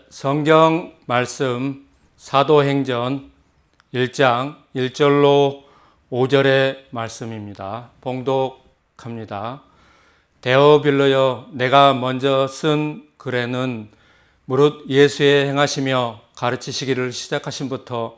성경 말씀 사도행전 1장 1절로 5절의 말씀입니다. 봉독합니다. 데오빌로여, 내가 먼저 쓴 글에는 무릇 예수의 행하시며 가르치시기를 시작하신부터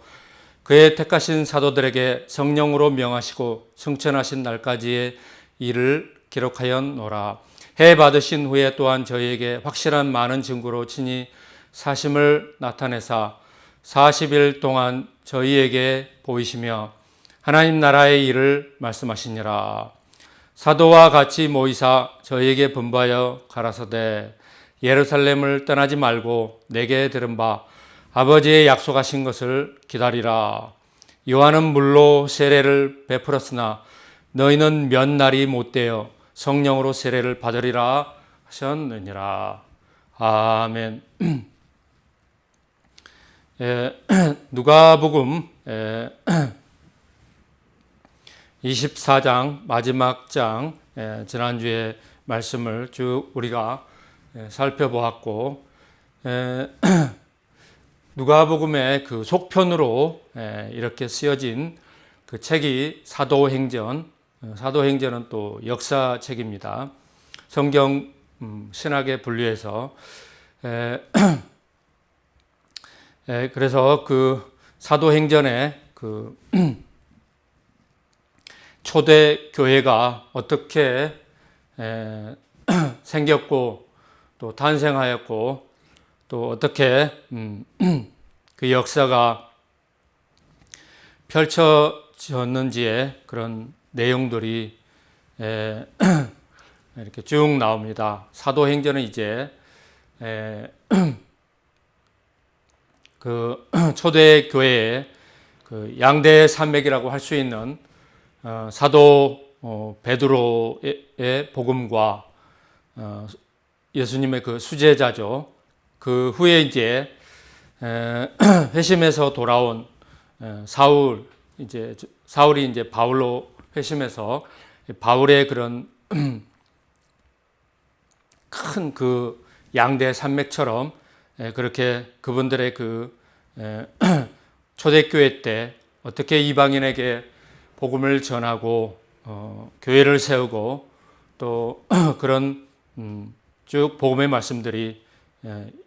그의 택하신 사도들에게 성령으로 명하시고 승천하신 날까지의 일을 기록하였노라. 해 받으신 후에 또한 저희에게 확실한 많은 증거로 친히 사심을 나타내사 40일 동안 저희에게 보이시며 하나님 나라의 일을 말씀하시니라. 사도와 같이 모이사 저희에게 분부하여 가라사대 예루살렘을 떠나지 말고 내게 들은 바 아버지의 약속하신 것을 기다리라. 요한은 물로 세례를 베풀었으나 너희는 몇 날이 못되어 성령으로 세례를 받으리라 하셨느니라. 아멘. 누가복음 24장 마지막 장, 지난주에 말씀을 쭉 우리가 살펴보았고, 누가복음의 그 속편으로 이렇게 쓰여진 그 책이 사도행전은 또 역사책입니다. 성경 신학에 분류해서 그래서 그 사도행전에 그 초대 교회가 어떻게 생겼고 또 탄생하였고 또 어떻게 그 역사가 펼쳐졌는지의 그런 내용들이 이렇게 쭉 나옵니다. 사도행전은 이제 그 초대 교회의 그 양대 산맥이라고 할 수 있는 사도 베드로의 복음과 예수님의 그 수제자죠. 그 후에 이제 회심해서 돌아온 사울이 이제 바울로 회심해서 바울의 그런 큰 그 양대 산맥처럼 그렇게 그분들의 그 초대교회 때 어떻게 이방인에게 복음을 전하고 교회를 세우고 또 그런 쭉 복음의 말씀들이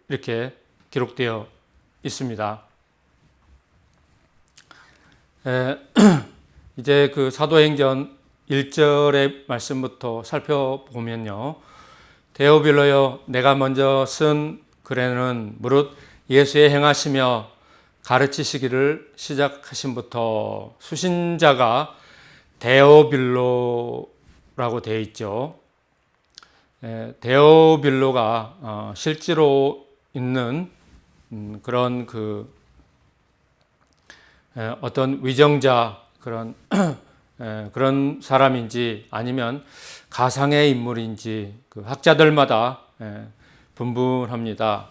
이렇게 기록되어 있습니다. 이제 그 사도행전 1절의 말씀부터 살펴보면요. 데오빌로여, 내가 먼저 쓴 글에는 무릇 예수의 행하시며 가르치시기를 시작하신부터, 수신자가 데오빌로라고 되어 있죠. 데오빌로가 실제로 있는 그런 그 어떤 위정자 그런 사람인지 아니면 가상의 인물인지 그 학자들마다 분분합니다.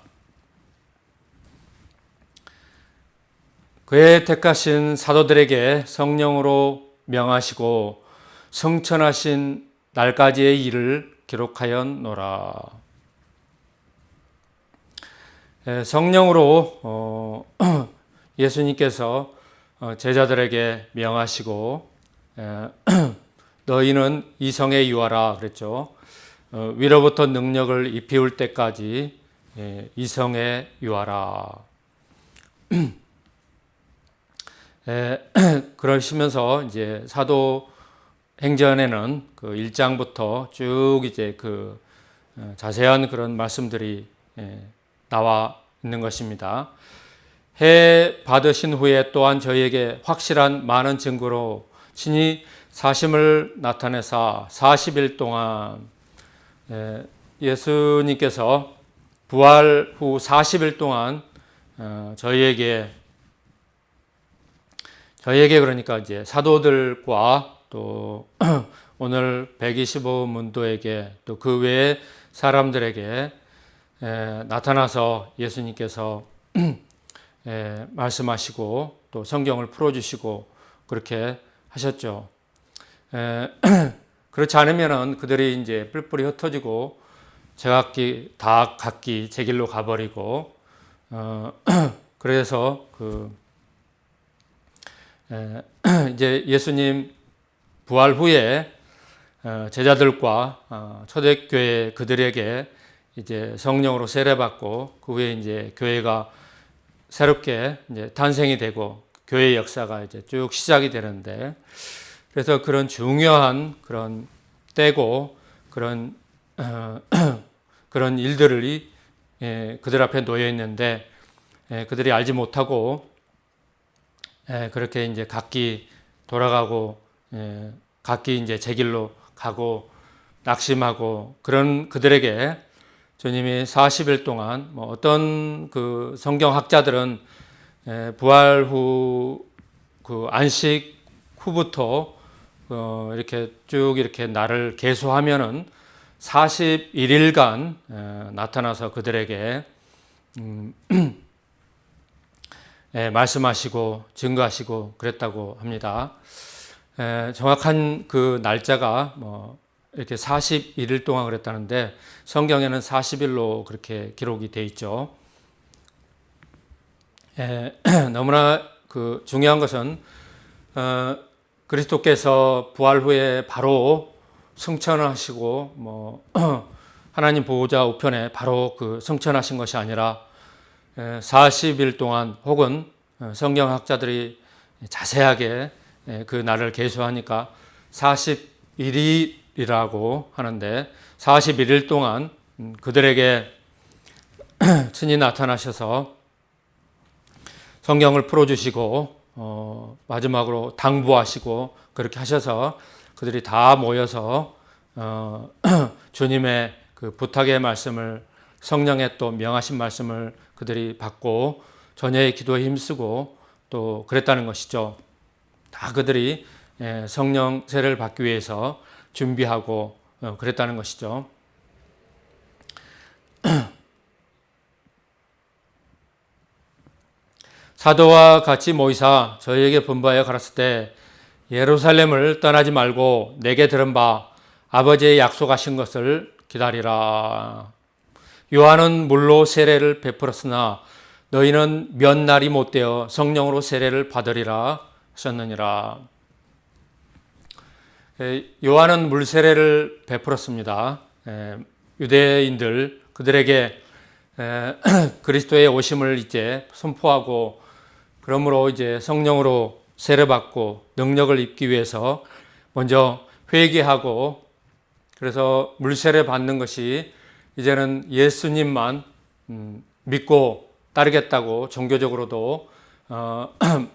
그의 택하신 사도들에게 성령으로 명하시고 승천하신 날까지의 일을 기록하였노라. 성령으로 예수님께서 제자들에게 명하시고 너희는 이성에 유하라 그랬죠. 위로부터 능력을 입히울 때까지 이성에 유하라. 그러시면서 이제 사도행전에는 그 1장부터 쭉 이제 그 자세한 그런 말씀들이 나와 있는 것입니다. 해 받으신 후에 또한 저희에게 확실한 많은 증거로 친히 사심을 나타내사 40일 동안 예수님께서 부활 후 40일 동안 저희에게 그러니까 이제 사도들과 또 오늘 125문도에게 또 그 외의 사람들에게 나타나서 예수님께서 말씀하시고 또 성경을 풀어주시고 그렇게 하셨죠. 그렇지 않으면은 그들이 이제 뿔뿔이 흩어지고 제각기 다 각기 제 길로 가버리고 그래서 이제 예수님 부활 후에 제자들과 초대교회 그들에게 이제 성령으로 세례받고 그 후에 이제 교회가 새롭게 이제 탄생이 되고 교회 역사가 이제 쭉 시작이 되는데, 그래서 그런 중요한 그런 때고 그런 그런 일들이 그들 앞에 놓여 있는데 그들이 알지 못하고 그렇게 이제 각기 돌아가고 각기 이제 제 길로 가고 낙심하고 그런 그들에게 주님이 40일 동안 어떤 그 성경학자들은 부활 후 그 안식 후부터 이렇게 쭉 이렇게 날을 계수하면은 41일간 나타나서 그들에게 말씀하시고 증거하시고 그랬다고 합니다. 정확한 그 날짜가 이렇게 41일 동안 그랬다는데 성경에는 40일로 그렇게 기록이 돼 있죠. 너무나 그 중요한 것은 그리스도께서 부활 후에 바로 승천하시고 하나님 보호자 우편에 바로 그 승천하신 것이 아니라 40일 동안 혹은 성경학자들이 자세하게 그 날을 계수하니까 41일이라고 하는데 41일 동안 그들에게 친히 나타나셔서 성경을 풀어주시고 마지막으로 당부하시고 그렇게 하셔서 그들이 다 모여서 주님의 그 부탁의 말씀을 성령의 또 명하신 말씀을 그들이 받고 전야의 기도에 힘쓰고 또 그랬다는 것이죠. 다 그들이 성령 세례를 받기 위해서 준비하고 그랬다는 것이죠. 사도와 같이 모이사 저희에게 분부하여 가르칠 때 예루살렘을 떠나지 말고 내게 들은 바 아버지의 약속하신 것을 기다리라. 요한은 물로 세례를 베풀었으나 너희는 몇 날이 못되어 성령으로 세례를 받으리라 하셨느니라. 요한은 물 세례를 베풀었습니다. 유대인들 그들에게 그리스도의 오심을 이제 선포하고 그러므로 이제 성령으로 세례받고 능력을 입기 위해서 먼저 회개하고 그래서 물 세례 받는 것이 이제는 예수님만 믿고 따르겠다고 종교적으로도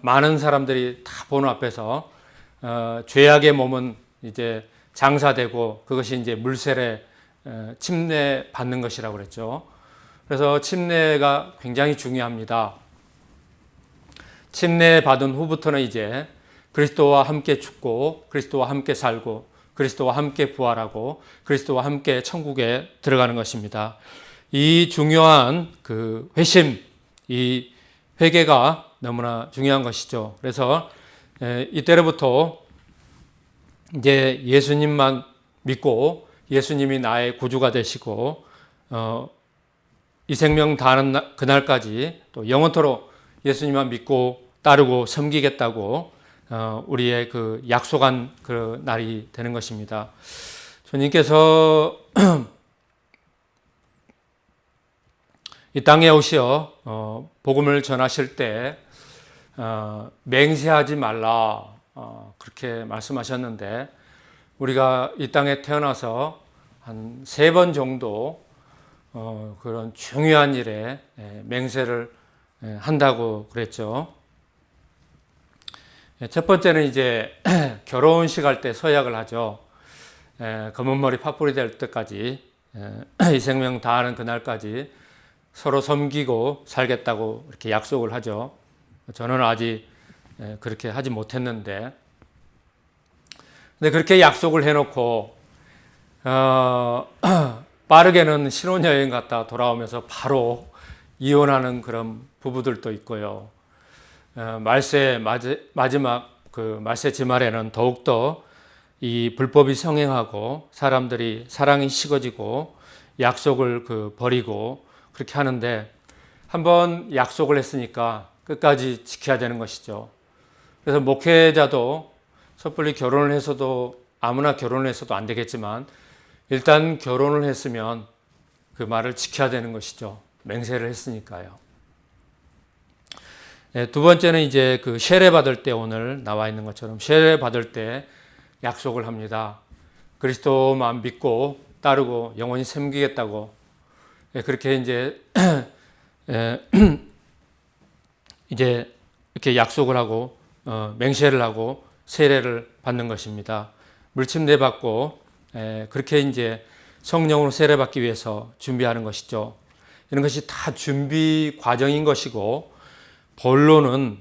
많은 사람들이 다 보는 앞에서 죄악의 몸은 이제 장사되고 그것이 이제 물 세례 침례 받는 것이라고 그랬죠. 그래서 침례가 굉장히 중요합니다. 침례 받은 후부터는 이제 그리스도와 함께 죽고 그리스도와 함께 살고 그리스도와 함께 부활하고 그리스도와 함께 천국에 들어가는 것입니다. 이 중요한 그 회심, 이 회개가 너무나 중요한 것이죠. 그래서 이때로부터 이제 예수님만 믿고 예수님이 나의 구주가 되시고 이 생명 다하는 그날까지 또 영원토록 예수님만 믿고 따르고 섬기겠다고 우리의 그 약속한 그 날이 되는 것입니다. 주님께서 이 땅에 오시어 복음을 전하실 때 맹세하지 말라 그렇게 말씀하셨는데 우리가 이 땅에 태어나서 한 3번 정도 그런 중요한 일에 맹세를 한다고 그랬죠. 첫 번째는 이제 결혼식 할 때 서약을 하죠. 검은 머리 팥불이 될 때까지 이 생명 다하는 그날까지 서로 섬기고 살겠다고 이렇게 약속을 하죠. 저는 아직 그렇게 하지 못했는데 근데 그렇게 약속을 해놓고 빠르게는 신혼여행 갔다 돌아오면서 바로 이혼하는 그런 부부들도 있고요. 말세 마지막 그 말세 지말에는 더욱더 이 불법이 성행하고 사람들이 사랑이 식어지고 약속을 버리고 그렇게 하는데 한번 약속을 했으니까 끝까지 지켜야 되는 것이죠. 그래서 목회자도 섣불리 결혼을 해서도 아무나 결혼을 해서도 안 되겠지만 일단 결혼을 했으면 그 말을 지켜야 되는 것이죠. 맹세를 했으니까요. 네, 두 번째는 이제 그 세례 받을 때 오늘 나와 있는 것처럼 세례 받을 때 약속을 합니다. 그리스도만 믿고 따르고 영원히 섬기겠다고 그렇게 이제 이제 이렇게 약속을 하고 맹세를 하고 세례를 받는 것입니다. 물침내 받고 그렇게 이제 성령으로 세례 받기 위해서 준비하는 것이죠. 이런 것이 다 준비 과정인 것이고 본론은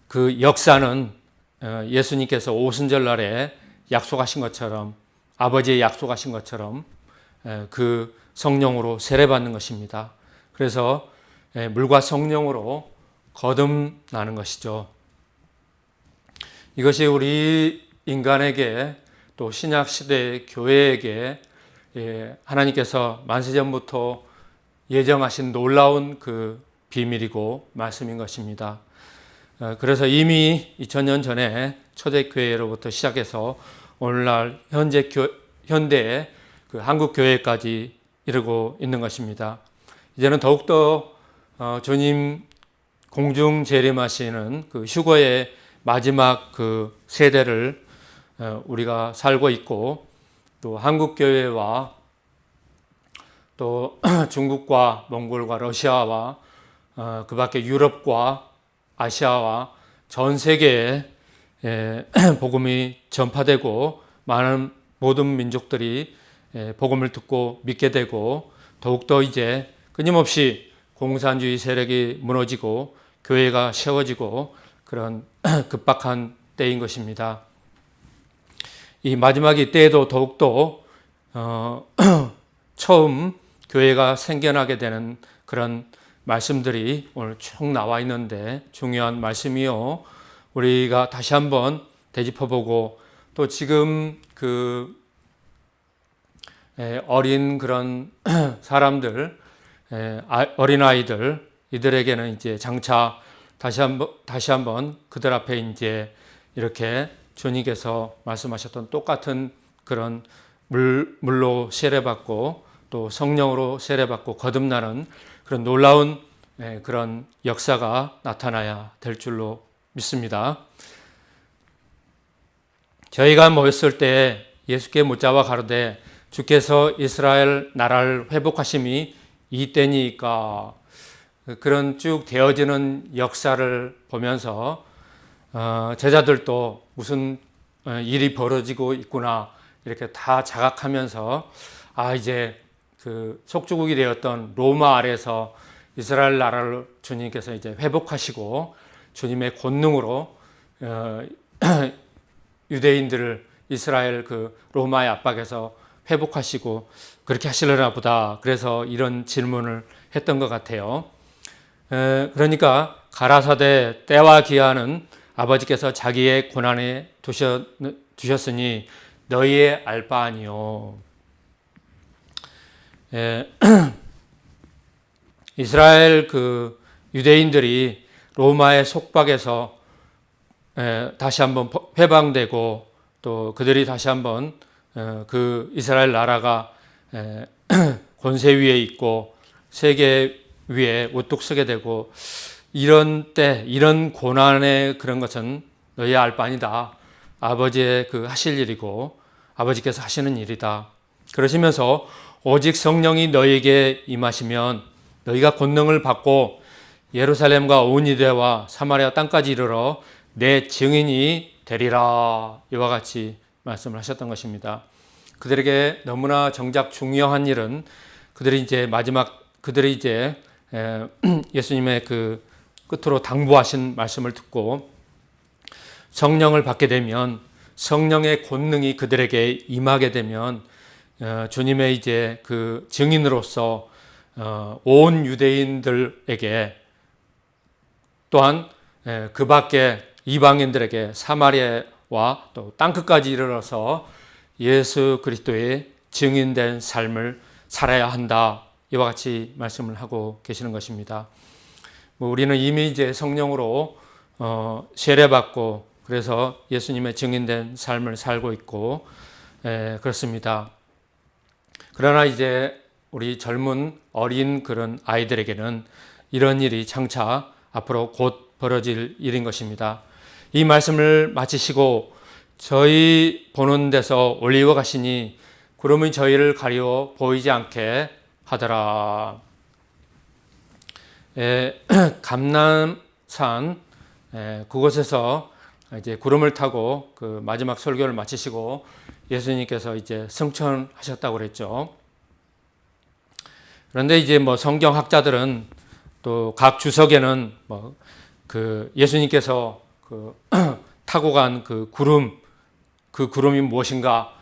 그 역사는 예수님께서 오순절날에 약속하신 것처럼 아버지의 약속하신 것처럼 그 성령으로 세례받는 것입니다. 그래서 물과 성령으로 거듭나는 것이죠. 이것이 우리 인간에게 또 신약 시대의 교회에게 하나님께서 만세전부터 예정하신 놀라운 그 비밀이고 말씀인 것입니다. 그래서 이미 2000년 전에 초대교회로부터 시작해서 오늘날 현대의 그 한국 교회까지 이르고 있는 것입니다. 이제는 더욱더 주님 공중 재림하시는 그 휴거의 마지막 그 세대를 우리가 살고 있고 또 한국 교회와 또 중국과 몽골과 러시아와 그 밖에 유럽과 아시아와 전 세계에 복음이 전파되고 많은 모든 민족들이 복음을 듣고 믿게 되고 더욱더 이제 끊임없이 공산주의 세력이 무너지고 교회가 세워지고 그런 급박한 때인 것입니다. 이 마지막 이 때에도 더욱더 처음 교회가 생겨나게 되는 그런 말씀들이 오늘 쭉 나와 있는데 중요한 말씀이요. 우리가 다시 한번 되짚어보고 또 지금 그 어린 그런 사람들, 어린아이들 이들에게는 이제 장차 다시 한번 그들 앞에 이제 이렇게 주님께서 말씀하셨던 똑같은 그런 물로 세례받고 또 성령으로 세례받고 거듭나는 그런 놀라운 그런 역사가 나타나야 될 줄로 믿습니다. 저희가 모였을 때 예수께 묻자와 가로되 주께서 이스라엘 나라를 회복하심이 이때니까 그런 쭉 되어지는 역사를 보면서 제자들도 무슨 일이 벌어지고 있구나 이렇게 다 자각하면서 이제 그 속주국이 되었던 로마 아래서 이스라엘 나라를 주님께서 이제 회복하시고 주님의 권능으로 유대인들을 이스라엘 그 로마의 압박에서 회복하시고 그렇게 하시려나 보다. 그래서 이런 질문을 했던 것 같아요. 그러니까 가라사대 때와 기한은 아버지께서 자기의 고난에 두셨으니 너희의 알 바 아니요. 이스라엘 그 유대인들이 로마의 속박에서 다시 한번 해방되고 또 그들이 다시 한번 그 이스라엘 나라가 권세 위에 있고 세계 위에 우뚝 서게 되고 이런 때 이런 고난의 그런 것은 너희 알 바 아니다. 아버지의 그 하실 일이고 아버지께서 하시는 일이다. 그러시면서 오직 성령이 너희에게 임하시면 너희가 권능을 받고 예루살렘과 온 유대와 사마리아 땅까지 이르러 내 증인이 되리라. 이와 같이 말씀을 하셨던 것입니다. 그들에게 너무나 정작 중요한 일은 그들이 이제 예수님의 그 끝으로 당부하신 말씀을 듣고 성령을 받게 되면 성령의 권능이 그들에게 임하게 되면 주님의 이제 그 증인으로서 온 유대인들에게 또한 그 밖에 이방인들에게 사마리아와 또 땅끝까지 이르러서 예수 그리스도의 증인된 삶을 살아야 한다. 이와 같이 말씀을 하고 계시는 것입니다. 우리는 이미 이제 성령으로 세례받고 그래서 예수님의 증인된 삶을 살고 있고 그렇습니다. 그러나 이제 우리 젊은 어린 그런 아이들에게는 이런 일이 장차 앞으로 곧 벌어질 일인 것입니다. 이 말씀을 마치시고 저희 보는 데서 올리워 가시니 구름이 저희를 가리워 보이지 않게 하더라. 감람산 그곳에서 이제 구름을 타고 그 마지막 설교를 마치시고 예수님께서 이제 승천하셨다고 그랬죠. 그런데 이제 뭐 성경학자들은 또 각 주석에는 뭐 그 예수님께서 그 타고 간 그 구름이 무엇인가?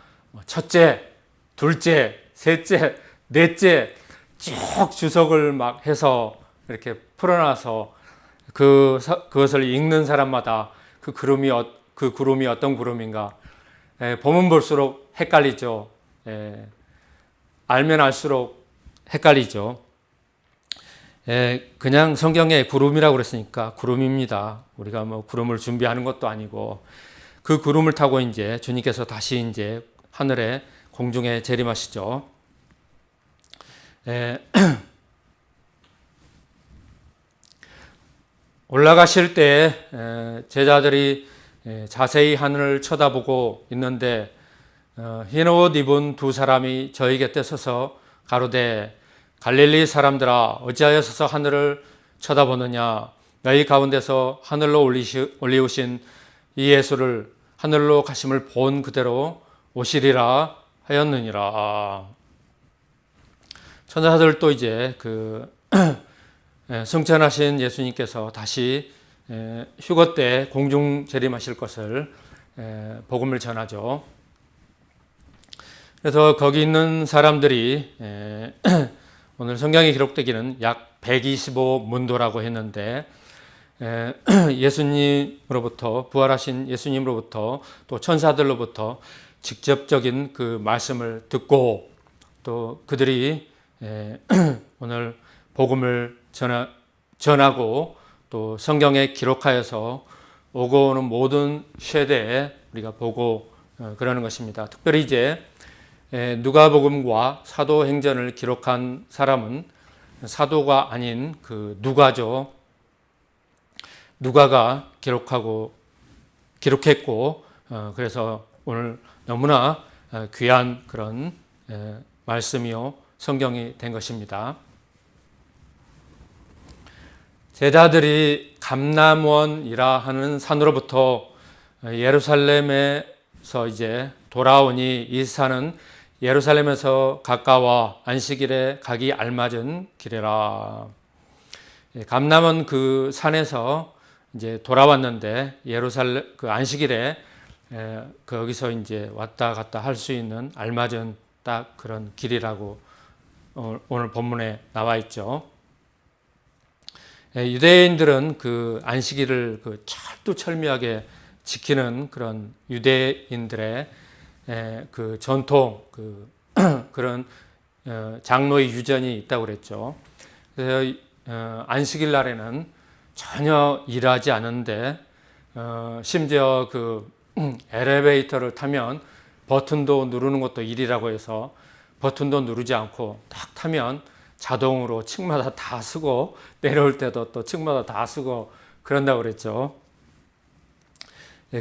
첫째, 둘째, 셋째, 넷째 쭉 주석을 막 해서 이렇게 풀어놔서 그것을 읽는 사람마다 그 구름이 어떤 구름인가? 보면 볼수록 헷갈리죠. 알면 알수록 헷갈리죠. 그냥 성경에 구름이라고 그랬으니까 구름입니다. 우리가 뭐 구름을 준비하는 것도 아니고 그 구름을 타고 이제 주님께서 다시 이제 하늘에 공중에 재림하시죠. 올라가실 때 제자들이 자세히 하늘을 쳐다보고 있는데 흰 옷 입은 두 사람이 저희 곁에 서서 가로되 갈릴리 사람들아 어찌하여 서서 하늘을 쳐다보느냐 너희 가운데서 하늘로 올리우신 이 예수를 하늘로 가심을 본 그대로 오시리라 하였느니라. 천사들도 이제 그 승천하신 예수님께서 다시 휴거 때 공중 재림하실 것을 복음을 전하죠. 그래서 거기 있는 사람들이 오늘 성경에 기록되기는 약 125문도라고 했는데 예수님으로부터 부활하신 예수님으로부터 또 천사들로부터 직접적인 그 말씀을 듣고 또 그들이 오늘 복음을 전하고 또 성경에 기록하여서 오고 오는 모든 세대에 우리가 보고 그러는 것입니다. 특별히 이제 누가복음과 사도행전을 기록한 사람은 사도가 아닌 그 누가죠. 누가가 기록했고 그래서 오늘 너무나 귀한 그런 말씀이요 성경이 된 것입니다. 제자들이 감람원이라 하는 산으로부터 예루살렘에서 이제 돌아오니 이 산은 예루살렘에서 가까워 안식일에 가기 알맞은 길이라. 감람원 그 산에서 이제 돌아왔는데 예루살렘 그 안식일에 거기서 이제 왔다 갔다 할 수 있는 알맞은 딱 그런 길이라고 오늘 본문에 나와 있죠. 유대인들은 그 안식일을 그 철두철미하게 지키는 그런 유대인들의 그 전통 그런 장로의 유전이 있다고 그랬죠. 그래서 안식일 날에는 전혀 일하지 않은데 심지어 그 엘리베이터를 타면 버튼도 누르는 것도 일이라고 해서 버튼도 누르지 않고 딱 타면 자동으로 층마다 다 쓰고 내려올 때도 또 층마다 다 쓰고 그런다고 그랬죠.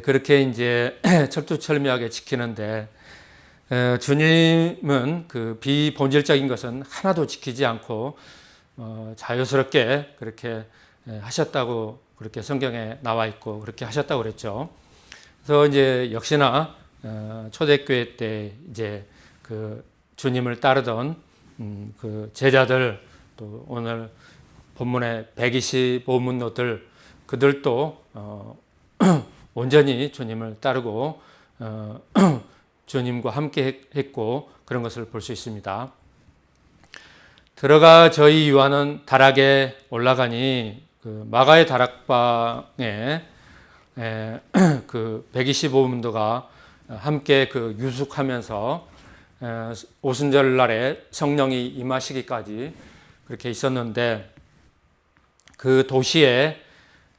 그렇게 이제 철두철미하게 지키는데 주님은 그 비본질적인 것은 하나도 지키지 않고 자유스럽게 그렇게 하셨다고 그렇게 성경에 나와 있고 그렇게 하셨다고 그랬죠. 그래서 이제 역시나 초대교회 때 이제 그 주님을 따르던 그 제자들 또 오늘 본문의 125문노들 그들도 온전히 주님을 따르고 주님과 함께 했고 그런 것을 볼 수 있습니다. 들어가 저희 요한은 다락에 올라가니 그 마가의 다락방에 그 125문도가 함께 그 유숙하면서 오순절 날에 성령이 임하시기까지 그렇게 있었는데, 그 도시에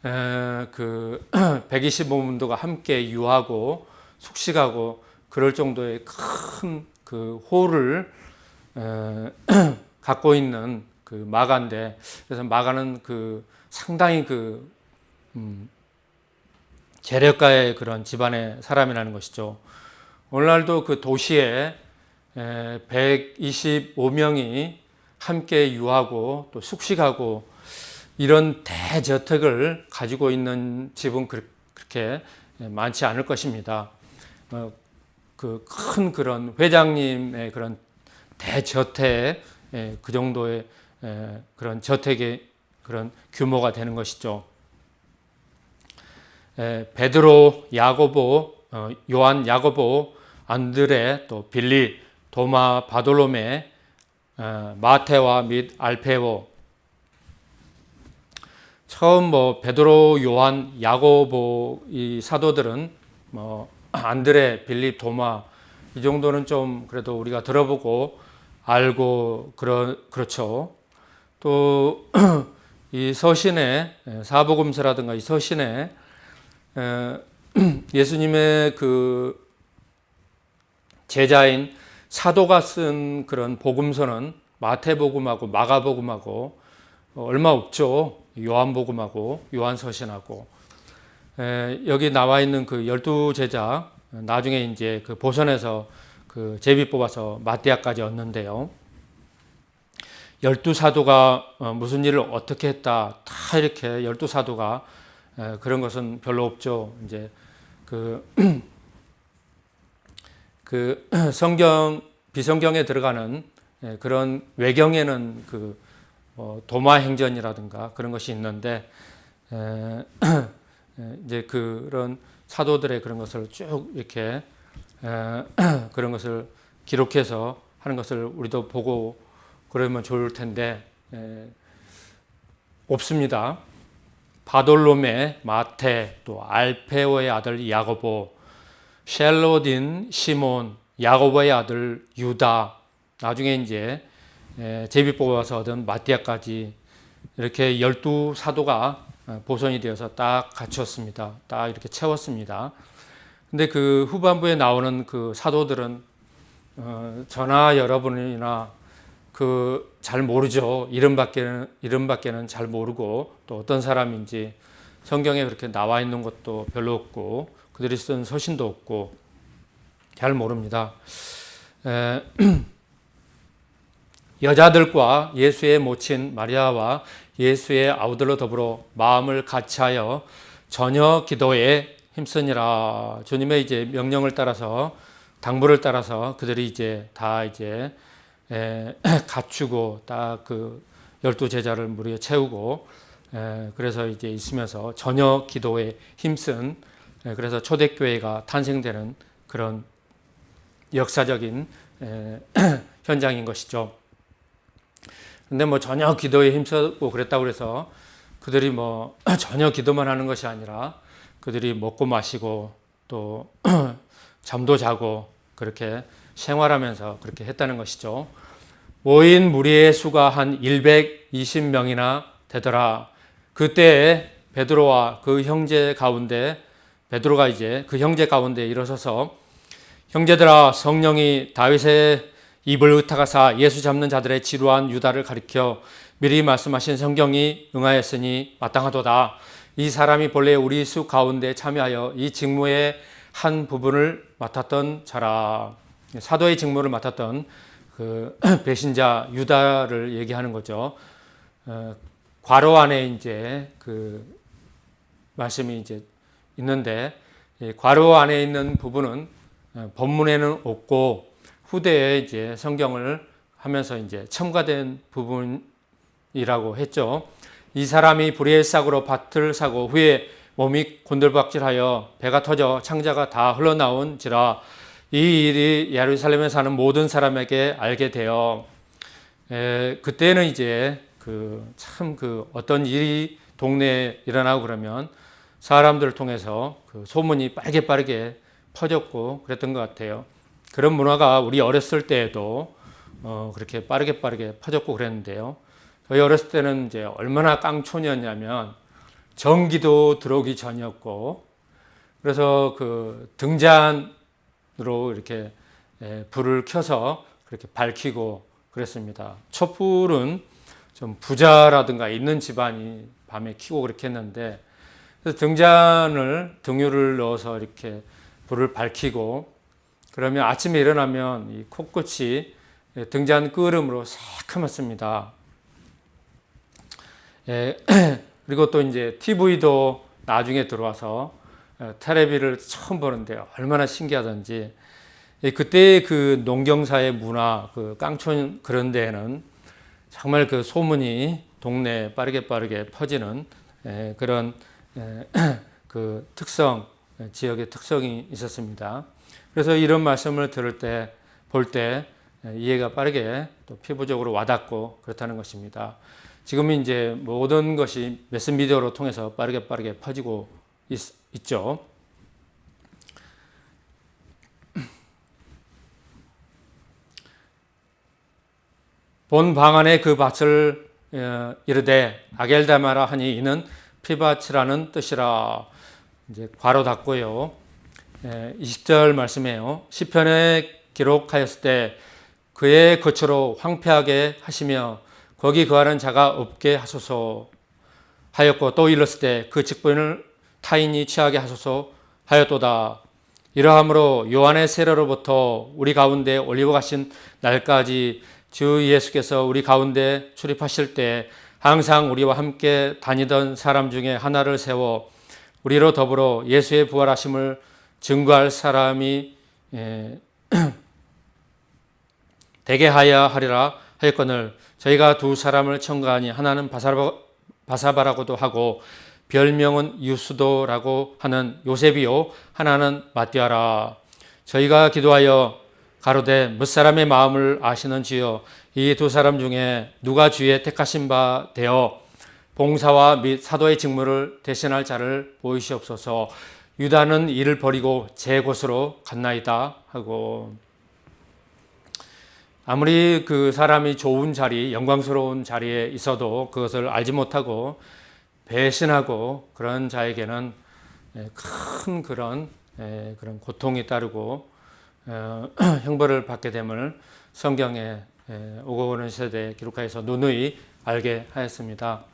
그 125문도가 함께 유하고 숙식하고 그럴 정도의 큰 그 홀을 갖고 있는 그 마가인데, 그래서 마가는 그 상당히 그 재력가의 그런 집안의 사람이라는 것이죠. 오늘날도 그 도시에 125명이 함께 유하고 또 숙식하고 이런 대저택을 가지고 있는 집은 그렇게 많지 않을 것입니다. 그 큰 그런 회장님의 그런 대저택, 그 정도의 그런 저택의 그런 규모가 되는 것이죠. 베드로, 야고보, 요한, 야고보, 안드레, 또 빌립, 도마, 바돌로메, 마테와 및 알페오. 처음 베드로, 요한, 야고보 이 사도들은 안드레, 빌립, 도마 이 정도는 좀 그래도 우리가 들어보고 알고 그렇죠. 또 이 서신에 사복음서라든가 이 서신에 예수님의 그 제자인 사도가 쓴 그런 복음서는 마태복음하고 마가복음하고 얼마 없죠. 요한복음하고 요한서신하고. 여기 나와 있는 그 12제자, 나중에 이제 그 보선에서 그 제비 뽑아서 마띠아까지 얻는데요. 12사도가 무슨 일을 어떻게 했다, 다 이렇게 12사도가 그런 것은 별로 없죠. 이제 그 성경, 비성경에 들어가는 그런 외경에는 그 도마 행전이라든가 그런 것이 있는데, 이제 그런 사도들의 그런 것을 쭉 이렇게 그런 것을 기록해서 하는 것을 우리도 보고 그러면 좋을 텐데 없습니다. 바돌로메, 마테, 또 알페오의 아들 야고보, 셀로딘, 시몬, 야고보의 아들 유다, 나중에 이제 제비 뽑아서 얻은 마띠아까지 이렇게 12사도가 보선이 되어서 딱 갖췄습니다. 딱 이렇게 채웠습니다. 근데 그 후반부에 나오는 그 사도들은 저나 여러분이나 그 잘 모르죠. 이름밖에는 잘 모르고, 또 어떤 사람인지 성경에 그렇게 나와 있는 것도 별로 없고 그들이 쓴 서신도 없고 잘 모릅니다. 여자들과 예수의 모친 마리아와 예수의 아우들로 더불어 마음을 같이하여 저녁 기도에 힘쓰니라. 주님의 이제 명령을 따라서, 당부를 따라서 그들이 이제 다 이제 갖추고 딱 그 12제자를 무리에 채우고 그래서 이제 있으면서 저녁 기도에 힘쓴, 그래서 초대교회가 탄생되는 그런 역사적인 현장인 것이죠. 근데 저녁 기도에 힘쓰고 그랬다고 해서 그들이 저녁 기도만 하는 것이 아니라 그들이 먹고 마시고 또 잠도 자고 그렇게 생활하면서 그렇게 했다는 것이죠. 모인 무리의 수가 한 120명이나 되더라. 그때 베드로와 그 형제 가운데, 베드로가 이제 그 형제 가운데 일어서서, 형제들아, 성령이 다윗의 입을 의탁하사 예수 잡는 자들의 지루한 유다를 가리켜 미리 말씀하신 성경이 응하였으니 마땅하도다. 이 사람이 본래 우리 수 가운데 참여하여 이 직무의 한 부분을 맡았던 자라. 사도의 직무를 맡았던 그 배신자 유다를 얘기하는 거죠. 괄호 안에 이제 그 말씀이 이제 있는데, 괄호 안에 있는 부분은 본문에는 없고 후대에 이제 성경을 하면서 이제 첨가된 부분이라고 했죠. 이 사람이 불의의 싹으로 밭을 사고 후에 몸이 곤들박질하여 배가 터져 창자가 다 흘러나온지라. 이 일이 예루살렘에 사는 모든 사람에게 알게 되어, 그때는 이제 참 어떤 일이 동네에 일어나고 그러면 사람들을 통해서 그 소문이 빠르게 퍼졌고 그랬던 것 같아요. 그런 문화가 우리 어렸을 때에도 그렇게 빠르게 퍼졌고 그랬는데요. 저희 어렸을 때는 이제 얼마나 깡촌이었냐면 전기도 들어오기 전이었고, 그래서 그 등잔으로 이렇게 불을 켜서 그렇게 밝히고 그랬습니다. 촛불은 좀 부자라든가 있는 집안이 밤에 켜고 그렇게 했는데, 그래서 등유를 넣어서 이렇게 불을 밝히고, 그러면 아침에 일어나면 이 코끝이 등잔 끄름으로 새카맣습니다. 그리고 또 이제 TV도 나중에 들어와서 텔레비를 처음 보는데 얼마나 신기하던지, 그때 그 농경사의 문화, 그 깡촌 그런 데에는 정말 그 소문이 동네에 빠르게 퍼지는 그런 그 특성, 지역의 특성이 있었습니다. 그래서 이런 말씀을 들을 때, 볼 때 이해가 빠르게 또 피부적으로 와닿고 그렇다는 것입니다. 지금은 이제 모든 것이 매스미디어로 통해서 빠르게 퍼지고 있죠. 본 방안에 그 밭을 이르되 아겔다마라 하니 이는 피밭이라는 뜻이라. 이제 괄호 닫고요. 20절 말씀이에요. 시편에 기록하였을 때 그의 거처로 황폐하게 하시며 거기 거하는 자가 없게 하소서 하였고, 또 일렀을 때 그 직분을 타인이 취하게 하소서 하였도다. 이러함으로 요한의 세례로부터 우리 가운데 올리고 가신 날까지 주 예수께서 우리 가운데 출입하실 때 항상 우리와 함께 다니던 사람 중에 하나를 세워 우리로 더불어 예수의 부활하심을 증거할 사람이 되게 하여야 하리라 하였거늘, 저희가 두 사람을 청구하니 하나는 바사바라고도 하고 별명은 유스도라고 하는 요셉이요 하나는 마띠아라. 저희가 기도하여 가로되 몇 사람의 마음을 아시는 주여, 이 두 사람 중에 누가 주의 택하신 바 되어 봉사와 및 사도의 직무를 대신할 자를 보이시옵소서. 유다는 이를 버리고 제 곳으로 갔나이다 하고, 아무리 그 사람이 좋은 자리, 영광스러운 자리에 있어도 그것을 알지 못하고 배신하고 그런 자에게는 큰 그런 고통이 따르고 형벌을 받게 됨을 성경에 오고 오는 세대에 기록하여서 누누이 알게 하였습니다.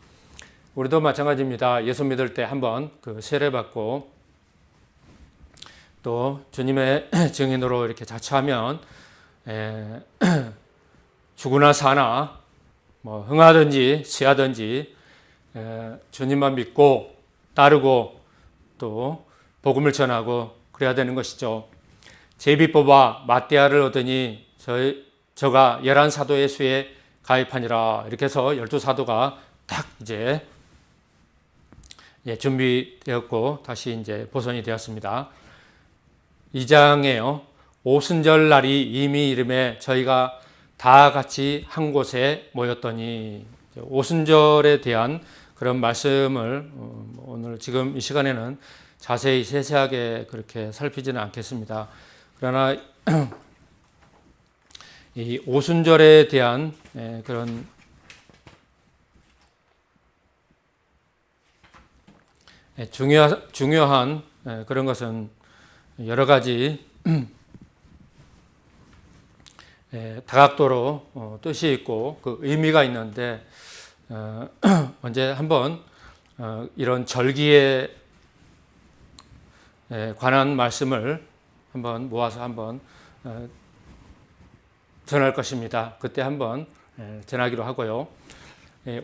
우리도 마찬가지입니다. 예수 믿을 때 한번 그 세례받고 또 주님의 증인으로 이렇게 자처하면 죽으나 사나 뭐 흥하든지 쇠하든지 주님만 믿고 따르고 또 복음을 전하고 그래야 되는 것이죠. 제비 뽑아 마띠아를 얻으니 저가 11사도의 수에 가입하니라. 이렇게 해서 12사도가 딱 이제 준비되었고 다시 이제 보선이 되었습니다. 2장에요. 오순절 날이 이미 이름에 저희가 다 같이 한 곳에 모였더니, 오순절에 대한 그런 말씀을 오늘 지금 이 시간에는 자세히 세세하게 그렇게 살피지는 않겠습니다. 그러나 이 오순절에 대한 그런 중요한 그런 것은 여러 가지 다각도로 뜻이 있고 그 의미가 있는데, 언제 한번 이런 절기에 관한 말씀을 한번 모아서 한번 전할 것입니다. 그때 한번 전하기로 하고요.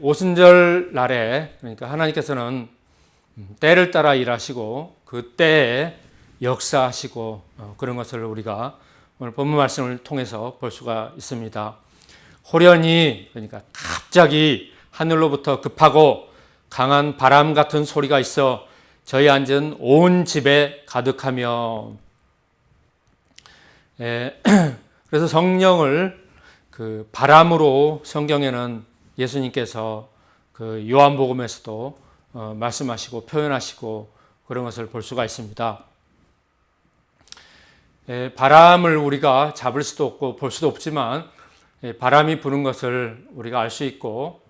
오순절 날에, 그러니까 하나님께서는 때를 따라 일하시고 그 때에 역사하시고 그런 것을 우리가 오늘 본문 말씀을 통해서 볼 수가 있습니다. 호련히, 그러니까 갑자기 하늘로부터 급하고 강한 바람 같은 소리가 있어 저희 앉은 온 집에 가득하며, 그래서 성령을 그 바람으로 성경에는 예수님께서 그 요한복음에서도 말씀하시고 표현하시고 그런 것을 볼 수가 있습니다. 바람을 우리가 잡을 수도 없고 볼 수도 없지만 바람이 부는 것을 우리가 알 수 있고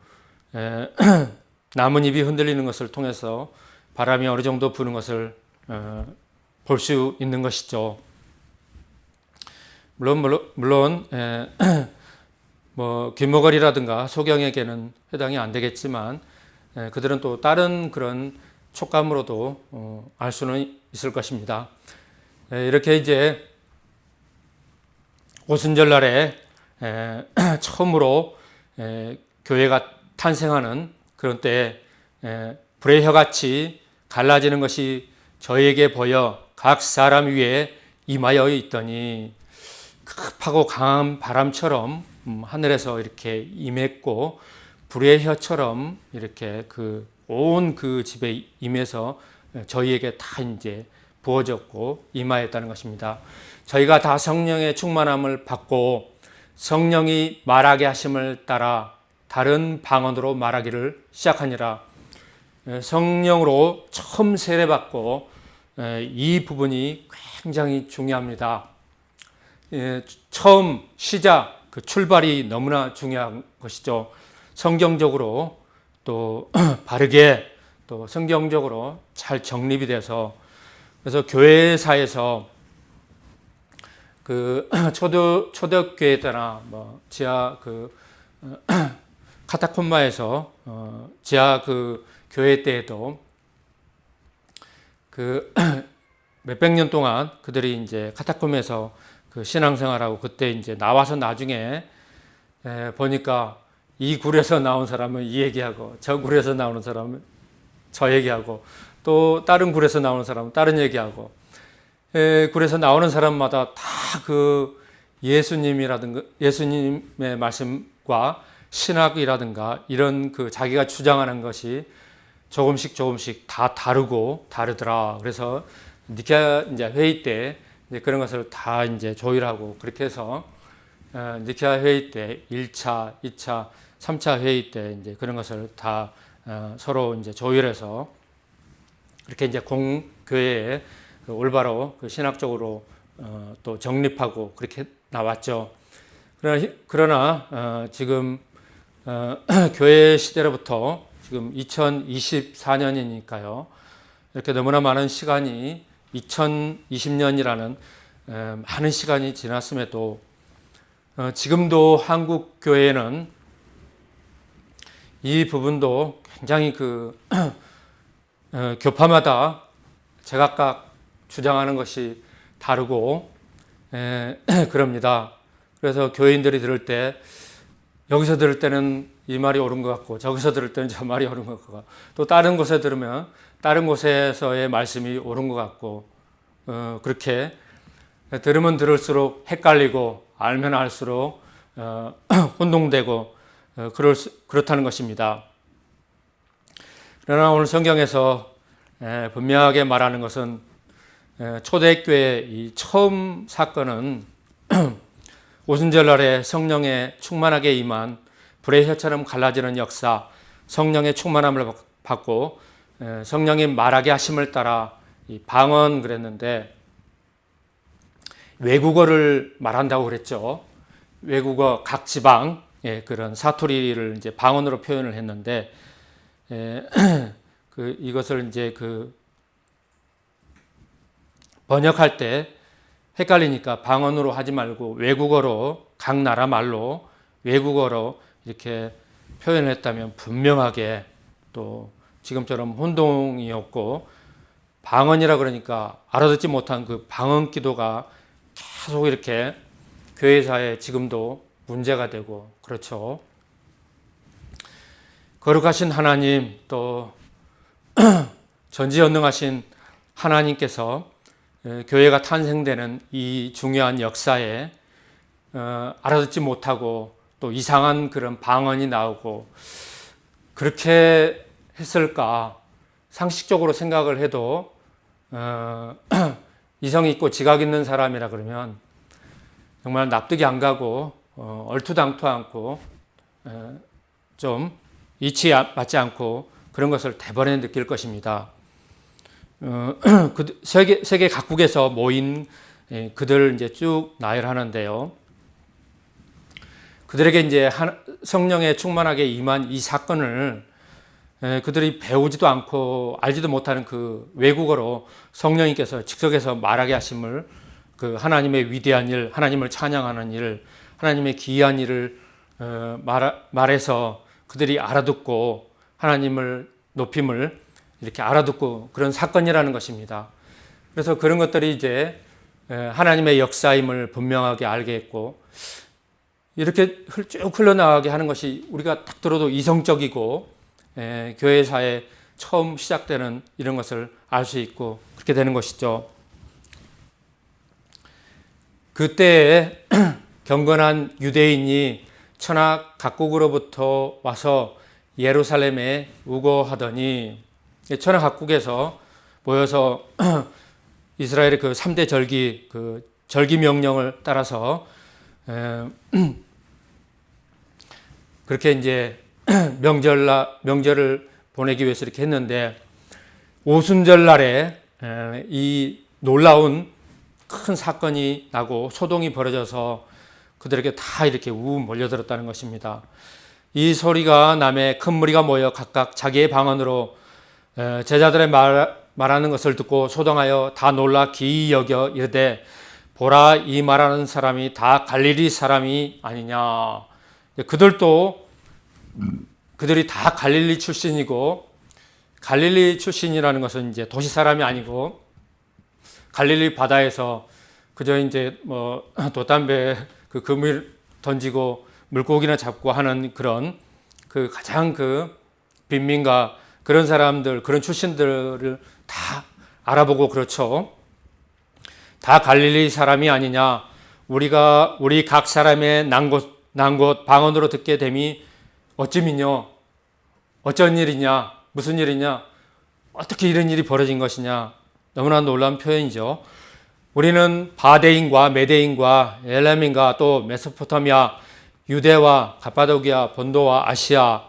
나뭇잎이 흔들리는 것을 통해서 바람이 어느 정도 부는 것을 볼 수 있는 것이죠. 물론 뭐 귀머거리라든가 소경에게는 해당이 안 되겠지만 그들은 또 다른 그런 촉감으로도 알 수는 있을 것입니다. 이렇게 이제 오순절날에 처음으로 교회가 탄생하는 그런 때에 불의 혀같이 갈라지는 것이 저에게 보여 각 사람 위에 임하여 있더니 급하고 강한 바람처럼 하늘에서 이렇게 임했고 불의 혀처럼 이렇게 온 그 집에 임해서 저희에게 다 이제 부어졌고 임하였다는 것입니다. 저희가 다 성령의 충만함을 받고 성령이 말하게 하심을 따라 다른 방언으로 말하기를 시작하니라. 성령으로 처음 세례받고 이 부분이 굉장히 중요합니다. 처음 시작, 그 출발이 너무나 중요한 것이죠. 성경적으로 또 바르게 또 성경적으로 잘 정립이 돼서 그래서 교회사에서 그 초대교회 때나 뭐 지하 카타콤마에서 지하 교회 때에도 몇백 년 동안 그들이 이제 카타콤에서 신앙생활하고 그때 이제 나와서 나중에 보니까 이 굴에서 나온 사람은 이 얘기하고 저 굴에서 나오는 사람은 저 얘기하고 또 다른 굴에서 나오는 사람은 다른 얘기하고 굴에서 나오는 사람마다 다 예수님이라든가 예수님의 말씀과 신학이라든가 이런 자기가 주장하는 것이 조금씩 다 다르더라. 그래서 니케아 이제 회의 때 이제 그런 것을 다 이제 조율하고 그렇게 해서 니케아 회의 때 1차, 2차, 3차 회의 때 이제 그런 것을 다 서로 이제 조율해서 그렇게 이제 공교회에 올바로 신학적으로 또 정립하고 그렇게 나왔죠. 그러나 지금 교회 시대로부터 지금 2024년이니까요. 이렇게 너무나 많은 시간이 2020년이라는 많은 시간이 지났음에도 지금도 한국 교회는 이 부분도 굉장히 교파마다 제각각 주장하는 것이 다르고 그럽니다. 그래서 교인들이 들을 때 여기서 들을 때는 이 말이 옳은 것 같고 저기서 들을 때는 저 말이 옳은 것 같고 또 다른 곳에 들으면 다른 곳에서의 말씀이 옳은 것 같고 그렇게 들으면 들을수록 헷갈리고 알면 알수록 혼동되고 그렇다는 것입니다. 그러나 오늘 성경에서 분명하게 말하는 것은 초대교회 이 처음 사건은 오순절날에 성령에 충만하게 임한 불의 혀처럼 갈라지는 역사, 성령의 충만함을 받고 성령이 말하게 하심을 따라 이 방언 그랬는데 외국어를 말한다고 그랬죠. 외국어 각 지방 그런 사투리를 이제 방언으로 표현을 했는데 이것을 이제 번역할 때 헷갈리니까 방언으로 하지 말고 외국어로 각 나라 말로 외국어로 이렇게 표현을 했다면 분명하게 또 지금처럼 혼동이 없고 방언이라 그러니까 알아듣지 못한 그 방언 기도가 계속 이렇게 교회사에 지금도 문제가 되고 그렇죠. 거룩하신 하나님 또 전지전능하신 하나님께서 교회가 탄생되는 이 중요한 역사에 알아듣지 못하고 또 이상한 그런 방언이 나오고 그렇게 했을까 상식적으로 생각을 해도 이성 있고 지각 있는 사람이라 그러면 정말 납득이 안 가고 얼토당토 않고 좀 이치 맞지 않고 그런 것을 대번에 느낄 것입니다. 세계 각국에서 모인 그들을 이제 쭉 나열하는데요. 그들에게 이제 성령에 충만하게 임한 이 사건을 그들이 배우지도 않고 알지도 못하는 그 외국어로 성령님께서 직접해서 말하게 하심을, 그 하나님의 위대한 일, 하나님을 찬양하는 일, 하나님의 기이한 일을 말해서 그들이 알아듣고 하나님을 높임을 이렇게 알아듣고 그런 사건이라는 것입니다. 그래서 그런 것들이 이제 하나님의 역사임을 분명하게 알게 했고, 이렇게 쭉 흘러나가게 하는 것이 우리가 딱 들어도 이성적이고 교회사에 처음 시작되는 이런 것을 알 수 있고 그렇게 되는 것이죠. 그때에 경건한 유대인이 천하 각국으로부터 와서 예루살렘에 우거하더니, 천하 각국에서 모여서 이스라엘의 그 3대 절기, 그 절기 명령을 따라서 그렇게 이제 명절을 보내기 위해서 이렇게 했는데, 오순절 날에 이 놀라운 큰 사건이 나고 소동이 벌어져서 그들에게 다 이렇게 몰려들었다는 것입니다. 이 소리가 남에 큰 무리가 모여 각각 자기의 방언으로 제자들의 말하는 것을 듣고 소동하여 다 놀라 기이 여겨 이르되, 보라, 이 말하는 사람이 다 갈릴리 사람이 아니냐. 그들이 다 갈릴리 출신이고, 갈릴리 출신이라는 것은 이제 도시 사람이 아니고 갈릴리 바다에서 그저 이제 돛담배 그 그물 던지고 물고기나 잡고 하는 그런 그 가장 그 빈민가, 그런 사람들, 그런 출신들을 다 알아보고 그렇죠. 다 갈릴리 사람이 아니냐. 우리 각 사람의 난 곳 방언으로 듣게 됨이 어찌미뇨. 어쩐 일이냐. 무슨 일이냐. 어떻게 이런 일이 벌어진 것이냐. 너무나 놀라운 표현이죠. 우리는 바데인과 메데인과 엘람인과 또 메소포타미아, 유대와 갑바도기아, 본도와 아시아,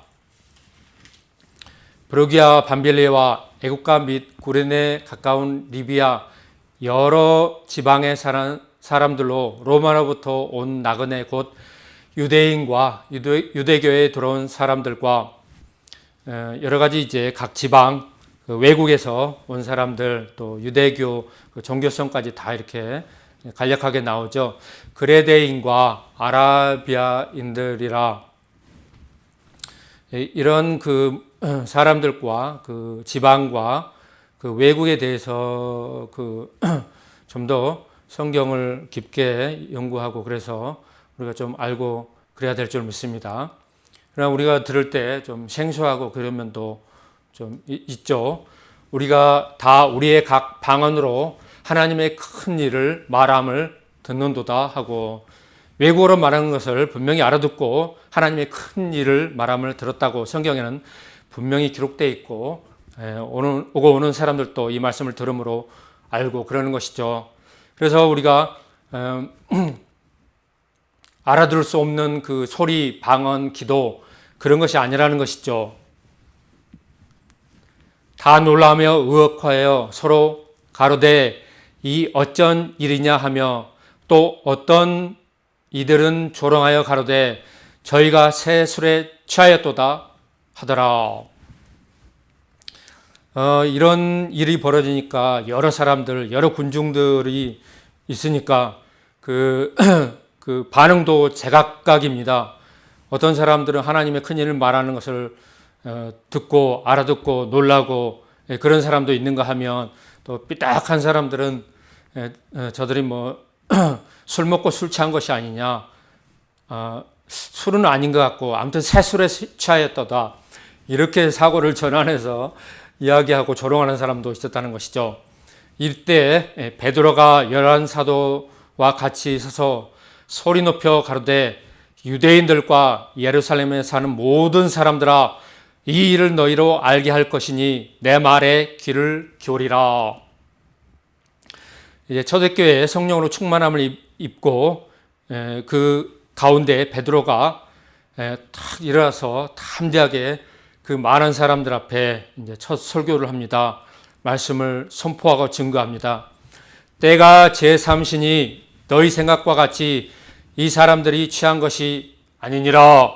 브루기아, 밤빌리와 애국가 및 구레네 가까운 리비아, 여러 지방에 사는 사람들로 로마로부터 온 나그네 곧 유대인과 유대교에 들어온 사람들과 여러 가지 이제 각 지방 외국에서 온 사람들, 또 유대교 종교성까지 다 이렇게 간략하게 나오죠. 그레데인과 아라비아인들이라, 이런 그 사람들과 그 지방과 그 외국에 대해서 그 좀 더 성경을 깊게 연구하고 그래서 우리가 좀 알고 그래야 될 줄 믿습니다. 그러나 우리가 들을 때 좀 생소하고 그런 면도 좀 있죠. 우리가 다 우리의 각 방언으로 하나님의 큰 일을 말함을 듣는도다 하고, 외국어로 말하는 것을 분명히 알아듣고 하나님의 큰 일을 말함을 들었다고 성경에는 분명히 기록되어 있고, 오고 오는 사람들도 이 말씀을 들음으로 알고 그러는 것이죠. 그래서 우리가 알아들을 수 없는 그 소리, 방언, 기도, 그런 것이 아니라는 것이죠. 다 놀라며 의혹하여 서로 가로되 이 어쩐 일이냐 하며, 또 어떤 이들은 조롱하여 가로되 저희가 새 술에 취하였도다 하더라. 이런 일이 벌어지니까 여러 사람들, 여러 군중들이 있으니까 그 반응도 제각각입니다. 어떤 사람들은 하나님의 큰 일을 말하는 것을 듣고 알아듣고 놀라고 그런 사람도 있는가 하면, 또 삐딱한 사람들은 저들이 술 먹고 술 취한 것이 아니냐, 술은 아닌 것 같고 아무튼 새술에 취하였도다, 이렇게 사고를 전환해서 이야기하고 조롱하는 사람도 있었다는 것이죠. 이때 베드로가 11 사도와 같이 서서 소리 높여 가로되 유대인들과 예루살렘에 사는 모든 사람들아, 이 일을 너희로 알게 할 것이니 내 말에 귀를 기울이라. 이제 초대교회에 성령으로 충만함을 입고 그 가운데 베드로가 탁 일어나서 담대하게 그 많은 사람들 앞에 이제 첫 설교를 합니다. 말씀을 선포하고 증거합니다. 때가 제3시니 너희 생각과 같이 이 사람들이 취한 것이 아니니라.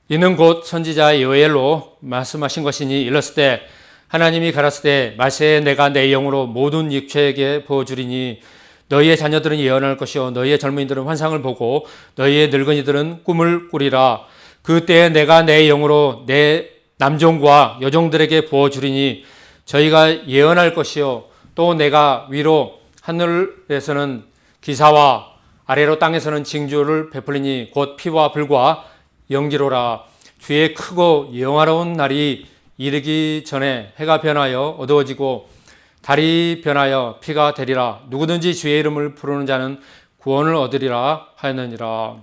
이는 곧 선지자 요엘로 말씀하신 것이니 일렀을 때 하나님이 가라사대 때 말세에 내가 내 영으로 모든 육체에게 부어주리니 너희의 자녀들은 예언할 것이요 너희의 젊은이들은 환상을 보고 너희의 늙은이들은 꿈을 꾸리라. 그때에 내가 내 영으로 내 남종과 여종들에게 부어주리니 저희가 예언할 것이요 또 내가 위로 하늘에서는 기사와 아래로 땅에서는 징조를 베풀리니 곧 피와 불과 연기로라. 주의 크고 영화로운 날이 이르기 전에 해가 변하여 어두워지고 달이 변하여 피가 되리라. 누구든지 주의 이름을 부르는 자는 구원을 얻으리라 하였느니라.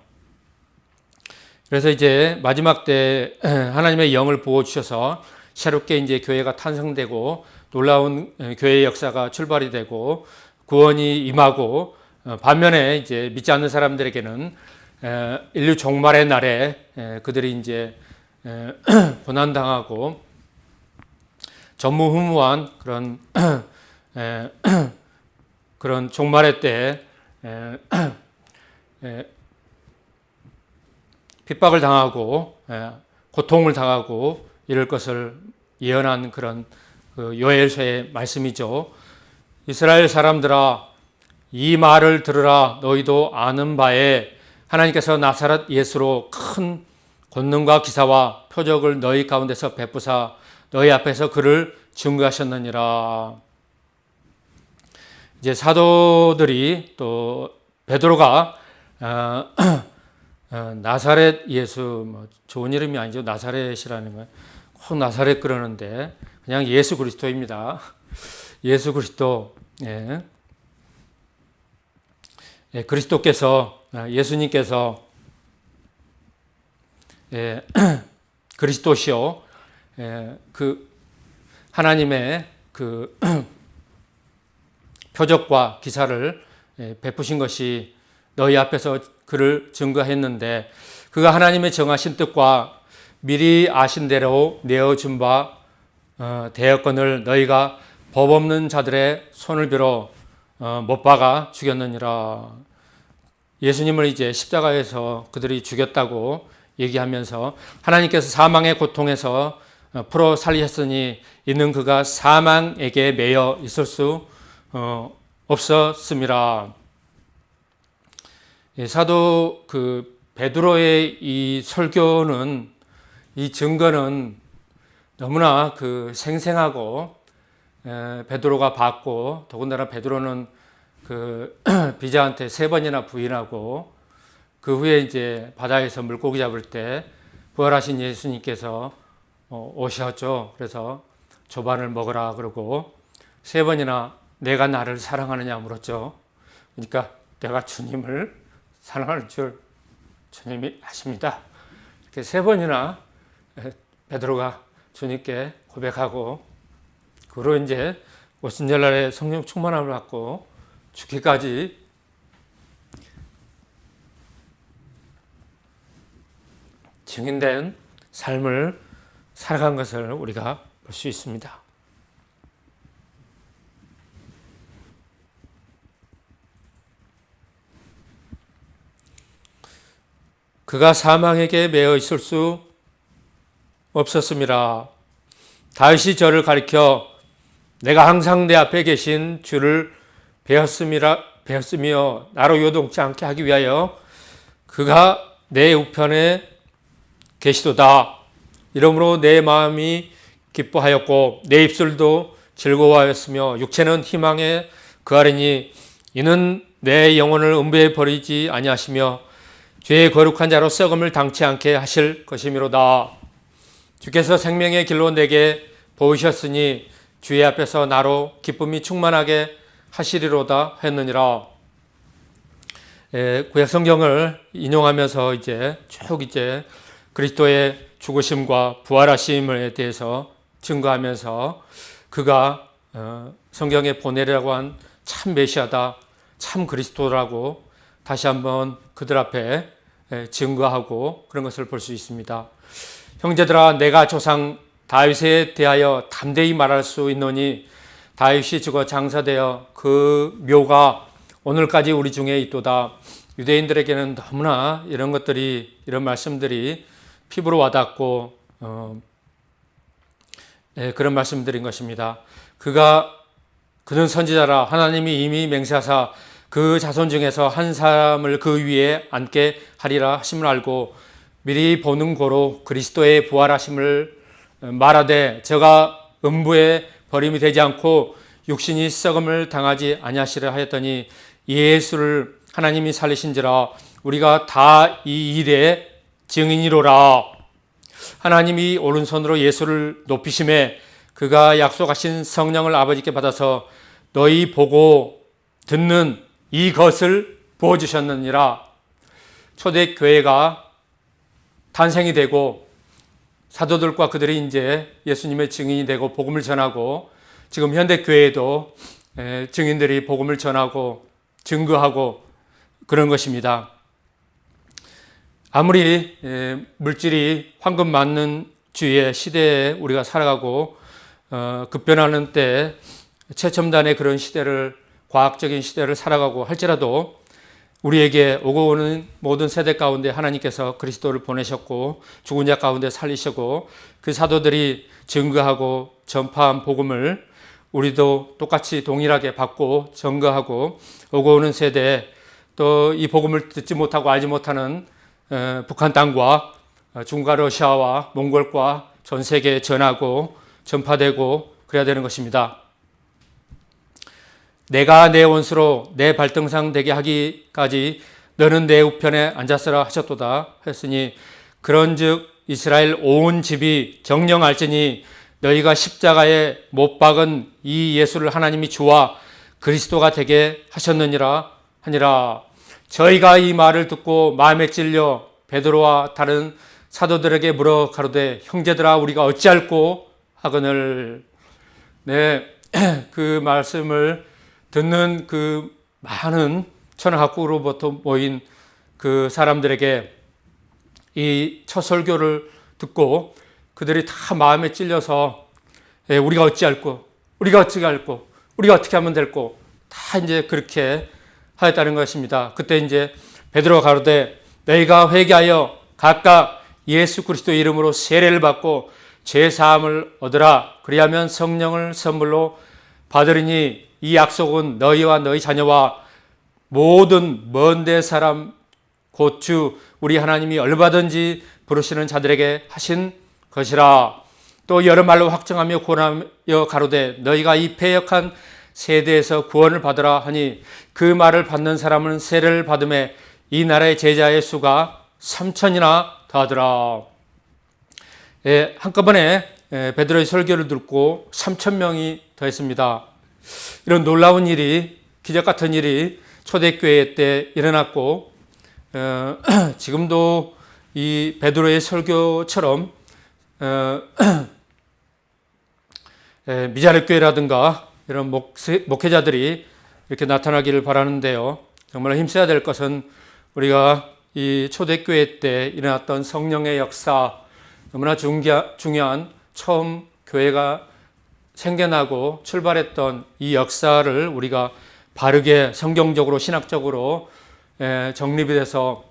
그래서 이제 마지막 때 하나님의 영을 부어주셔서 새롭게 이제 교회가 탄생되고 놀라운 교회의 역사가 출발이 되고 구원이 임하고 반면에 이제 믿지 않는 사람들에게는 인류 종말의 날에 그들이 이제 고난당하고 전무후무한 그런 종말의 때 핍박을 당하고 고통을 당하고 이럴 것을 예언한 그런 요엘서의 말씀이죠. 이스라엘 사람들아 이 말을 들으라. 너희도 아는 바에 하나님께서 나사렛 예수로 큰 권능과 기사와 표적을 너희 가운데서 베푸사 너희 앞에서 그를 증거하셨느니라. 이제 사도들이 또 베드로가 나사렛 예수 뭐 좋은 이름이 아니죠. 나사렛이라는 건 꼭 나사렛 그러는데 그냥 예수 그리스도입니다. 예수 그리스도. 예. 예, 그리스도께서 예수님께서 그리스도시요 그 하나님의 그 표적과 기사를 베푸신 것이 너희 앞에서 그를 증거했는데 그가 하나님의 정하신 뜻과 미리 아신 대로 내어준 바 대여건을 너희가 법 없는 자들의 손을 빌어 못 박아 죽였느니라. 예수님을 이제 십자가에서 그들이 죽였다고 얘기하면서 하나님께서 사망의 고통에서 풀어 살리셨으니 이는 그가 사망에게 매여 있을 수 없었음이라. 사도 그 베드로의 이 설교는 이 증거는 너무나 그 생생하고 베드로가 봤고 더군다나 베드로는 그 비자한테 3번이나 부인하고 그 후에 이제 바다에서 물고기 잡을 때 부활하신 예수님께서 오셨죠. 그래서 조반을 먹으라 그러고 3번이나 내가 나를 사랑하느냐 물었죠. 그러니까 내가 주님을 사랑하는 줄 주님이 아십니다. 이렇게 3번이나 베드로가 주님께 고백하고 그로 이제 오순절날에 성령 충만함을 받고 죽기까지 증인된 삶을 살아간 것을 우리가 볼 수 있습니다. 그가 사망에게 매여 있을 수 없었음이라. 다윗이 저를 가리켜 내가 항상 내 앞에 계신 주를 배웠으며 나로 요동치 않게 하기 위하여 그가 내 우편에 계시도다. 이러므로 내 마음이 기뻐하였고 내 입술도 즐거워하였으며 육체는 희망에 그하리니 이는 내 영혼을 음부에 버리지 아니하시며 죄의 거룩한 자로 썩음을 당치 않게 하실 것이미로다. 주께서 생명의 길로 내게 보이셨으니 주의 앞에서 나로 기쁨이 충만하게 하시리로다 했느니라. 구약 성경을 인용하면서 이제 쭉 이제 그리스도의 죽으심과 부활하심에 대해서 증거하면서 그가 성경에 보내려고 한 참 메시아다, 참 그리스도라고 다시 한번 그들 앞에 증거하고 그런 것을 볼 수 있습니다. 형제들아, 내가 조상 다윗에 대하여 담대히 말할 수 있노니 다윗이 죽어 장사되어 그 묘가 오늘까지 우리 중에 있도다. 유대인들에게는 너무나 이런 것들이, 이런 말씀들이 피부로 와닿고 그런 말씀드린 것입니다. 그는 선지자라 하나님이 이미 맹세하사 그 자손 중에서 한 사람을 그 위에 앉게 하리라 하심을 알고 미리 보는 고로 그리스도의 부활하심을 말하되 저가 음부에 버림이 되지 않고 육신이 썩음을 당하지 아니하시려 하였더니 예수를 하나님이 살리신지라 우리가 다 이 일에 증인이로라. 하나님이 오른손으로 예수를 높이심에 그가 약속하신 성령을 아버지께 받아서 너희 보고 듣는 이것을 부어주셨느니라. 초대교회가 탄생이 되고 사도들과 그들이 이제 예수님의 증인이 되고 복음을 전하고 지금 현대교회에도 증인들이 복음을 전하고 증거하고 그런 것입니다. 아무리 물질이 황금 맞는 주의 시대에 우리가 살아가고 급변하는 때 최첨단의 그런 시대를, 과학적인 시대를 살아가고 할지라도 우리에게 오고 오는 모든 세대 가운데 하나님께서 그리스도를 보내셨고 죽은 자 가운데 살리시고 그 사도들이 증거하고 전파한 복음을 우리도 똑같이 동일하게 받고 증거하고 오고 오는 세대에 또 이 복음을 듣지 못하고 알지 못하는 북한 땅과 중국과 러시아와 몽골과 전 세계에 전하고 전파되고 그래야 되는 것입니다. 내가 내 원수로 내 발등상 되게 하기까지 너는 내 우편에 앉았으라 하셨도다 했으니 그런즉 이스라엘 온 집이 정령 알지니 너희가 십자가에 못 박은 이 예수를 하나님이 주와 그리스도가 되게 하셨느니라 하니라. 저희가 이 말을 듣고 마음에 찔려 베드로와 다른 사도들에게 물어 가로되 형제들아 우리가 어찌할꼬 하거늘. 그 말씀을 듣는 그 많은 천하각국으로부터 모인 그 사람들에게 이 첫 설교를 듣고 그들이 다 마음에 찔려서 우리가 어찌할꼬, 우리가 어떻게 할꼬, 우리가 어떻게 하면 될꼬 다 이제 그렇게 하였다는 것입니다. 그때 이제 베드로가 가로되 너희가 회개하여 각각 예수 그리스도 이름으로 세례를 받고 죄 사함을 얻으라. 그리하면 성령을 선물로 받으리니 이 약속은 너희와 너희 자녀와 모든 먼데 사람 곧 주 우리 하나님이 얼마든지 부르시는 자들에게 하신 것이라. 또 여러 말로 확정하며 구원하여 가로되 너희가 이 패역한 세대에서 구원을 받으라 하니 그 말을 받는 사람은 세례를 받음에 이 나라의 제자의 수가 3,000이나 더하더라. 한꺼번에 베드로의 설교를 듣고 3,000명이 더했습니다. 이런 놀라운 일이, 기적 같은 일이 초대교회 때 일어났고 지금도 이 베드로의 설교처럼 미자립 교회라든가 이런 목회자들이 이렇게 나타나기를 바라는데요. 정말 힘써야 될 것은 우리가 이 초대교회 때 일어났던 성령의 역사, 너무나 중요한 처음 교회가 생겨나고 출발했던 이 역사를 우리가 바르게 성경적으로 신학적으로 정립이 돼서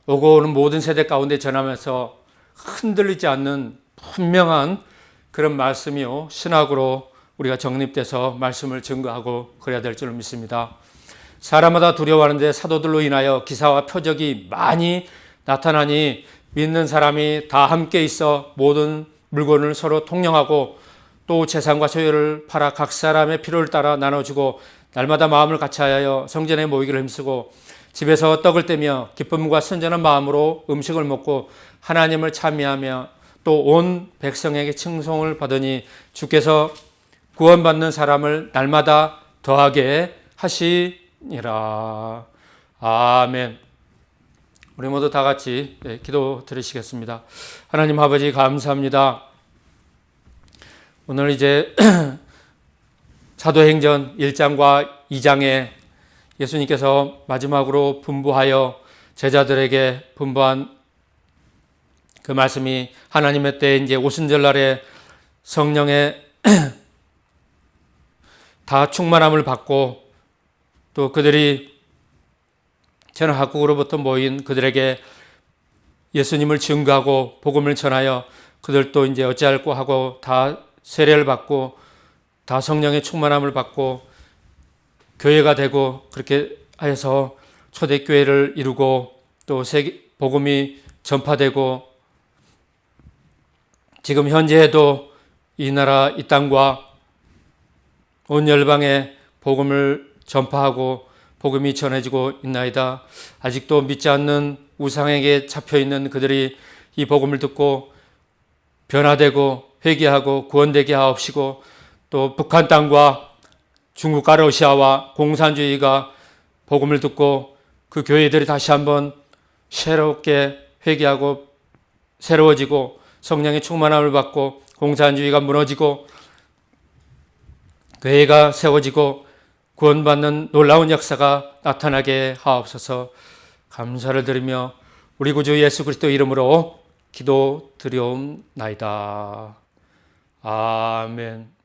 오고 오는 모든 세대 가운데 전하면서 흔들리지 않는 분명한 그런 말씀이요 신학으로 우리가 정립돼서 말씀을 증거하고 그래야 될 줄 믿습니다. 사람마다 두려워하는데 사도들로 인하여 기사와 표적이 많이 나타나니 믿는 사람이 다 함께 있어 모든 물건을 서로 통용하고 또 재산과 소유를 팔아 각 사람의 필요를 따라 나눠주고 날마다 마음을 같이하여 성전에 모이기를 힘쓰고 집에서 떡을 떼며 기쁨과 선전한 마음으로 음식을 먹고 하나님을 찬미하며 또 온 백성에게 칭송을 받으니 주께서 구원받는 사람을 날마다 더하게 하시니라. 아멘. 우리 모두 다 같이 기도 드리시겠습니다. 하나님 아버지 감사합니다. 오늘 이제 사도행전 1장과 2장에 예수님께서 마지막으로 분부하여 제자들에게 분부한 그 말씀이 하나님의 때 이제 오순절날에 성령의 다 충만함을 받고 또 그들이 전 각국으로부터 모인 그들에게 예수님을 증거하고 복음을 전하여 그들도 이제 어찌할꼬 하고 다 세례를 받고 다 성령의 충만함을 받고 교회가 되고 그렇게 하여서 초대교회를 이루고 또 세계 복음이 전파되고 지금 현재에도 이 나라 이 땅과 온 열방에 복음을 전파하고 복음이 전해지고 있나이다. 아직도 믿지 않는 우상에게 잡혀있는 그들이 이 복음을 듣고 변화되고 회개하고 구원되게 하옵시고 또 북한 땅과 중국과 러시아와 공산주의가 복음을 듣고 그 교회들이 다시 한번 새롭게 회개하고 새로워지고 성령의 충만함을 받고 공산주의가 무너지고 교회가 세워지고 구원받는 놀라운 역사가 나타나게 하옵소서. 감사를 드리며 우리 구주 예수 그리스도 이름으로 기도드리옵나이다. 아멘.